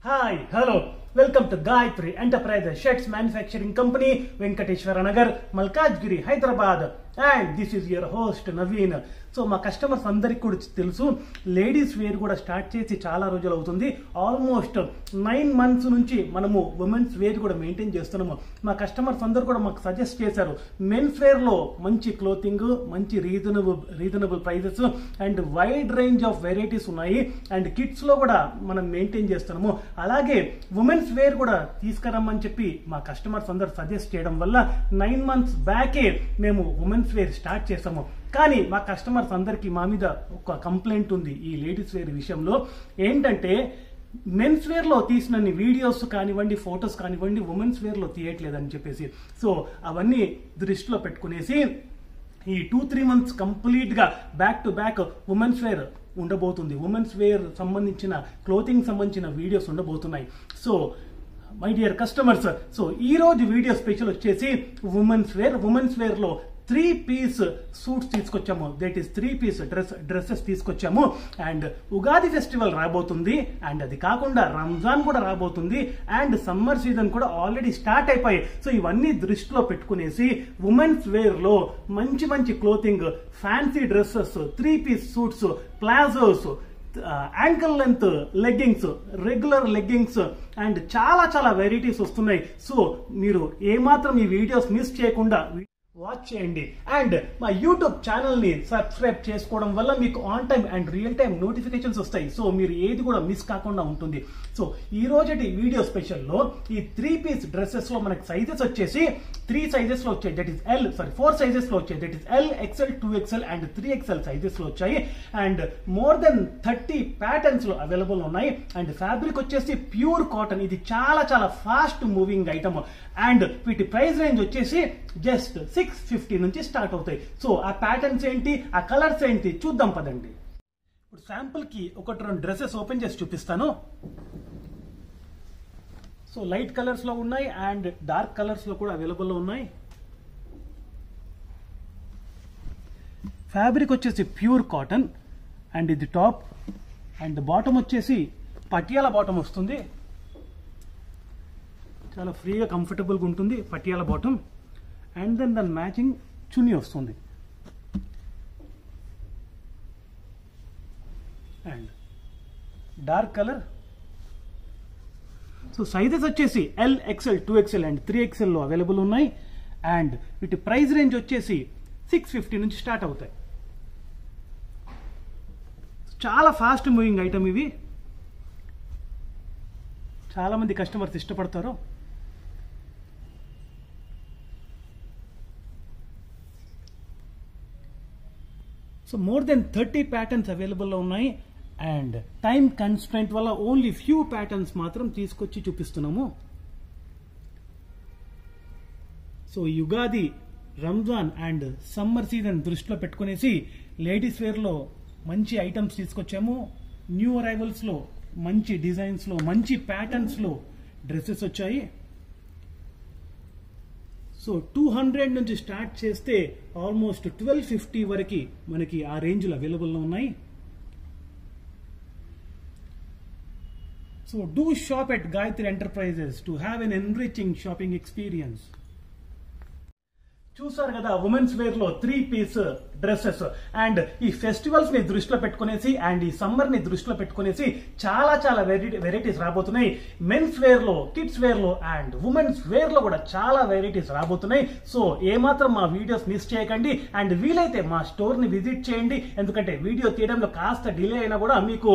Hi, hello. Welcome to Gayatri Enterprises Sheds Manufacturing Company, Venkateshwara Nagar, Malkajgiri, Hyderabad. And this is your host Naveen. So మా customers అందరికి కూడా తెలుసు ladies wear కూడా start చేసి చాలా రోజులు అవుతుంది. ఆల్మోస్ట్ 9 months నుంచి మనము ఉమెన్స్ వేర్ కూడా మెయింటైన్ చేస్తున్నాము. మా కస్టమర్స్ అందరూ కూడా మాకు సజెస్ట్ చేశారు మెన్స్ వేర్ లో మంచి క్లోతింగ్, మంచి reasonable prices and wide range of varieties ఉన్నాయి. అండ్ కిడ్స్ లో కూడా మనం మెయింటైన్ చేస్తున్నాము. అలాగే ఉమెన్స్ వేర్ కూడా తీసుకురమ్మని చెప్పి మా కస్టమర్స్ అందరూ సజెస్ట్ చేయడం వల్ల 9 months బ్యాకే మేము ఉమెన్స్ వేర్ స్టార్ట్ చేసాము. కానీ మా కస్టమర్స్ అందరికీ మా మీద ఒక కంప్లైంట్ ఉంది ఈ లేడీస్ వేర్ విషయంలో. ఏంటంటే మెన్స్ వేర్ లో తీసిన వీడియోస్ కానివ్వండి, ఫొటోస్ కానివ్వండి, ఉమెన్స్ వేర్ లో తీయట్లేదని చెప్పేసి. సో అవన్నీ దృష్టిలో పెట్టుకునేసి ఈ 2-3 months కంప్లీట్ గా back to back women's wear ఉండబోతుంది. ఉమెన్స్ వేర్ సంబంధించిన క్లోతింగ్ సంబంధించిన వీడియోస్ ఉండబోతున్నాయి. So my dear customers, so ఈ రోజు వీడియో స్పెషల్ వచ్చేసి ఉమెన్స్ వేర్ లో 3-piece సూట్స్ తీసుకొచ్చాము. దట్ ఈస్ 3-piece డ్రెస్సెస్ తీసుకొచ్చాము. అండ్ ఉగాది ఫెస్టివల్ రాబోతుంది, అండ్ అది కాకుండా రంజాన్ కూడా రాబోతుంది, అండ్ సమ్మర్ సీజన్ కూడా ఆల్రెడీ స్టార్ట్ అయిపోయాయి. సో ఇవన్నీ దృష్టిలో పెట్టుకునేసి ఉమెన్స్ వేర్ లో మంచి మంచి clothing, fancy dresses, 3-piece suits, palazzos, ankle length leggings, regular leggings and చాలా చాలా వెరైటీస్ వస్తున్నాయి. సో మీరు ఏమాత్రం ఈ వీడియోస్ మిస్ చేయకుండా వాచ్ చేయండి. అండ్ మా యూట్యూబ్ ఛానల్ ని సబ్స్క్రైబ్ చేసుకోవడం వల్ల మీకు on time and real time notifications వస్తాయి. సో మీరు ఏది కూడా మిస్ కాకుండా ఉంటుంది. సో ఈ రోజటి వీడియో స్పెషల్ లో ఈ 3-piece డ్రెస్సెస్ లో మనకి సైజెస్ వచ్చేసి 3 సైజెస్ లో వచ్చాయి. దట్ ఈస్ 4 సైజెస్ లో వచ్చాయి. That is L, XL, 2XL and 3XL sizes లో వచ్చాయి. అండ్ మోర్ దెన్ 30 ప్యాటర్న్స్ లో అవైలబుల్ ఉన్నాయి. అండ్ ఫ్యాబ్రిక్ వచ్చేసి ప్యూర్ కాటన్. ఇది చాలా చాలా ఫాస్ట్ మూవింగ్ ఐటమ్. అండ్ వీటి ప్రైస్ రేంజ్ వచ్చేసి జస్ట్ 650 నుంచి స్టార్ట్ అవుతాయి. సో ఆ ప్యాటర్న్స్ ఏంటి, ఆ కలర్స్ ఏంటి చూద్దాం పదండి. ఇప్పుడు శాంపుల్ కి 1-2 డ్రెస్సెస్ ఓపెన్ చేసి చూపిస్తాను. సో లైట్ కలర్స్ లో ఉన్నాయి అండ్ డార్క్ కలర్స్ లో కూడా అవైలబుల్ లో ఉన్నాయి. ఫ్యాబ్రిక్ వచ్చేసి ప్యూర్ కాటన్ అండ్ ఇది టాప్ అండ్ బాటమ్ వచ్చేసి పటియాలా బాటమ్ వస్తుంది. చాలా ఫ్రీగా కంఫర్టబుల్గా ఉంటుంది పటియాలా బాటమ్. అండ్ దెన్ దాని మ్యాచింగ్ చున్నీ వస్తుంది. And dark colour. So sizes వచ్చేసి L, XL, 2XL and 3XL లో అవైలబుల్ ఉన్నాయి. అండ్ వీటి ప్రైస్ రేంజ్ వచ్చేసి 650 నుంచి స్టార్ట్ అవుతాయి. చాలా ఫాస్ట్ మూవింగ్ ఐటమ్ ఇవి. చాలా మంది కస్టమర్స్ ఇష్టపడతారు. సో మోర్ దెన్ 30 ప్యాటర్న్స్ అవైలబుల్లో ఉన్నాయి. అండ్ టైం కన్స్ట్రెంట్ వల్ల ఓన్లీ ఫ్యూ ప్యాటర్న్స్ మాత్రం తీసుకొచ్చి చూపిస్తున్నాము. So Ugadi, Ramzan and summer season దృష్టిలో పెట్టుకునేసి లేడీస్ వేర్ లో మంచి ఐటమ్స్ తీసుకొచ్చాము. న్యూ అరైవల్స్ లో మంచి డిజైన్స్ లో మంచి ప్యాటర్న్స్ లో డ్రెస్సెస్ వచ్చాయి. సో 200 నుంచి స్టార్ట్ చేస్తే ఆల్మోస్ట్ 1250 వరకు మనకి ఆ రేంజ్లో అవైలబుల్లో ఉన్నాయి. So do shop at Gayatri enterprises to have an enriching shopping experience. చూసారు కదా ఉమెన్స్ వేర్ లో 3-piece డ్రెస్సెస్. అండ్ ఈ ఫెస్టివల్స్ ని దృష్టిలో పెట్టుకునేసి అండ్ ఈ సమ్మర్ ని దృష్టిలో పెట్టుకునేసి చాలా చాలా వెరైటీస్ రాబోతున్నాయి. మెన్స్ వేర్ లో, కిడ్స్ వేర్ లో అండ్ ఉమెన్స్ వేర్ లో కూడా చాలా వెరైటీస్ రాబోతున్నాయి. సో ఏమాత్రం మా వీడియోస్ మిస్ చేయకండి. అండ్ వీలైతే మా స్టోర్ ని విజిట్ చేయండి. ఎందుకంటే వీడియో తీయడంలో కాస్త డిలే అయినా కూడా మీకు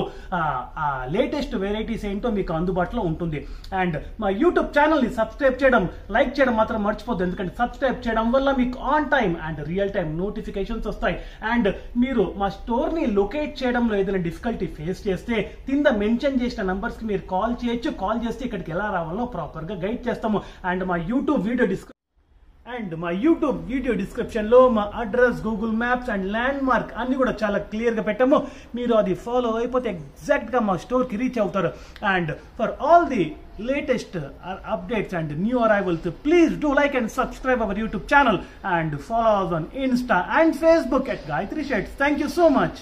లేటెస్ట్ వెరైటీస్ ఏంటో మీకు అందుబాటులో ఉంటుంది. అండ్ మా యూట్యూబ్ ఛానల్ ని సబ్స్క్రైబ్ చేయడం, లైక్ చేయడం మాత్రం మర్చిపోద్దు. ఎందుకంటే సబ్స్క్రైబ్ చేయడం వల్ల మీకు on time and real time notifications వస్తాయి. అండ్ మీరు మా స్టోర్ ని లొకేట్ చేయడంలో ఏదైనా డిఫికల్టీ ఫేస్ చేస్తే కింద మెన్షన్ చేసిన నంబర్స్ కి మీరు కాల్ చేయొచ్చు. కాల్ చేస్తే ఇక్కడికి ఎలా రావాలో ప్రాపర్ గా గైడ్ చేస్తాము. అండ్ మా యూట్యూబ్ వీడియో డిస్క్రిప్షన్ లో మా address, Google maps and land mark అన్ని కూడా చాలా క్లియర్ గా పెట్టాము. మీరు అది ఫాలో అయిపోతే ఎగ్జాక్ట్ గా మా స్టోర్ కి రీచ్ అవుతారు. And for all the latest updates and new arrivals, please do like and subscribe our YouTube channel and follow us on Insta and Facebook at Gayatri Sheds. Thank you so much.